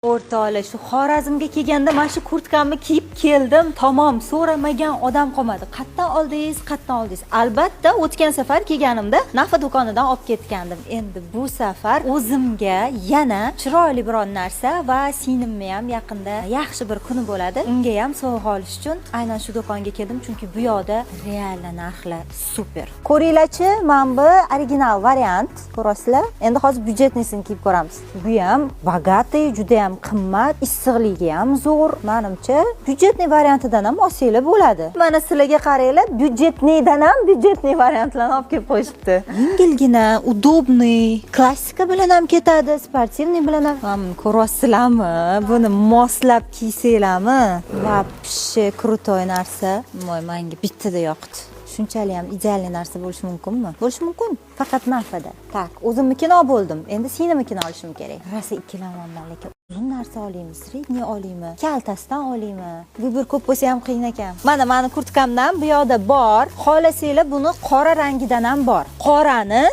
O'rtoqlar, shu Xorazmga kelganda mana shu kurtkamni kiyib keldim. Tamom, so'ramagan odam qolmadi. Qayerdan oldingiz, qayerdan oldingiz? Albatta, o'tgan safar kelganimda Nafa do'konidan olib ketgandim. Endi bu safar o'zimga yana chiroyli biron narsa va singlimni ham yaqinda yaxshi bir kuni bo'ladi. Unga ham sovg'a olish uchun aynan shu do'konga keldim, chunki bu yoqda real narxlar super. Ko'ringlarchi, mana bu original variant. Ko'rasizlar? Endi hozir byudjetnisini kiyib ko'ramiz. Bu ham bogatый, juda ham qimmat, issiqligi ham zo'r. Menimcha, byudjetniy variantidan ham olsanglar bo'ladi. Mana sizlarga qaranglar, byudjetniydan ham byudjetniy variantlarni olib kelib qo'yishibdi. Yengilgina, udobniy, klassika bilan ham ketadi, sportivniy bilan ham. Mana ko'rasizlarmi? Buni moslab kiysanglarmi? Вообще krutoy narsa. Menga bittada yoqdi. Shunchalik ham ideal narsa bo'lishi mumkinmi? Bo'lishi mumkin. Faqat Nafada. Tak, o'zimnikini olib bo'ldim. Endi senimnikini olishim kerak. Rosa ikkilanmayman, lekin uzun narsa olaymi, sredniy olaymi, kaltasidan olaymi? Bir ko'p bo'lsa ham qiyin ekan. Mani kurtkamdan bu yoqda bor. Xohlasanglar buni qora rangidan ham bor. Qorani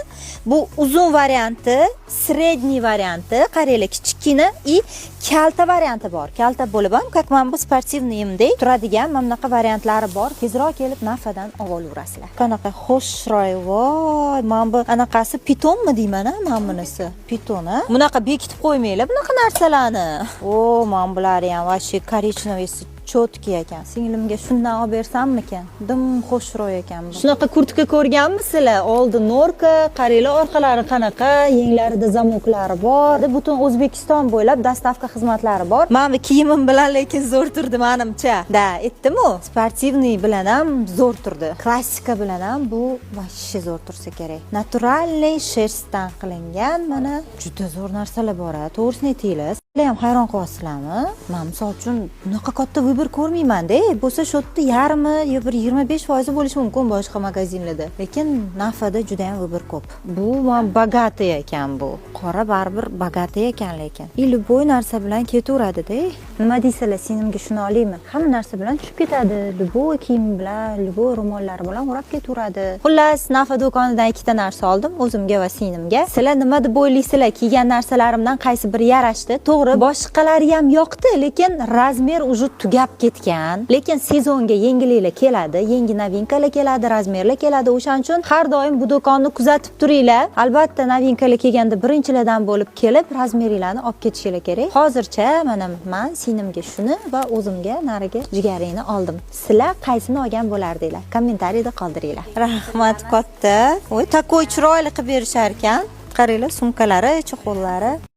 bu uzun varianti, sredniy varianti, qaranglar, kichkina и kalta varianti bor. Kalta bo'lib ham, как mana bu sportivniymdek turadigan mana bunaqa variantlari bor. Tezroq kelib Nafadan olaverasizlar. Qanaqa xo'shroy, voy, mana bu anaqasi pitonmi deyman-a, mana bunisi. Piton, a? Bunaqa bekitib qo'ymanglar bunaqa narsalarni. O, mana bular ham vashi korechnovoy cho'tki ekan. Singlimga shundan olib bersammikan? Dim xo'shroy ekan bu. Shunaqa kurtka ko'rganmisizlar? Oldi norka, qaranglar orqalari qanaqa, yenglarida zamoklari bor. Butun O'zbekiston bo'ylab dastavka xizmatlari bor. Mana bu kiyimim bilan lekin zo'r turdi menimcha. Da, aytdim-ku, sportivniy bilan ham zo'r turdi. Klassika bilan ham bu vashi zo'r tursa kerak. Naturalniy shersdan qilingan mana juda zo'r narsalar bor. To'g'risini aytinglar. Sizlar ham hayron qolasizlarmi? Men misol uchun bunaqa katta vibir ko'rmayman-da. Bo'lsa shu yerda yarmi yo bir 25% bo'lishi mumkin boshqa magazinlarda. Lekin Nafada juda ham vibir ko'p. Bu bogatый ekan bu. Qora baribir bogatый ekan lekin. Любой narsa bilan ketaveradi-da. Nima deysizlar, sinimga shuni olaymi? Hamma narsa bilan tushib ketadi. Любой kiyim bilan, любой ro'mollar bilan o'rab ketaveradi. Xullas, Nafa do'konidan ikkita narsa oldim, o'zimga va sinimga. Sizlar nima deb o'ylaysizlar? Kiygan narsalarimdan qaysi biri yarashdi? To'g'ri, boshqalari ham yoqdi, lekin razmer уже tugab ketgan. Lekin sezonga yangiliklar keladi, yangi novinkalar keladi, razmerlar keladi. O'shaning uchun har doim bu do'konni kuzatib turinglar. Albatta, novinkalar kelganda birinchilardan bo'lib kelib, razmerlarni olib ketishinglar kerak. Hozircha mana men sinimga shuni va o'zimga nariga jigaringni oldim. Sizlar qaysini olgan bo'lardinglar? Kommentariyada qoldiringlar. Rahmat katta. Voy, takoy chiroyli qilib berishar ekan. Qaranglar, sumkalari, cho'qollari.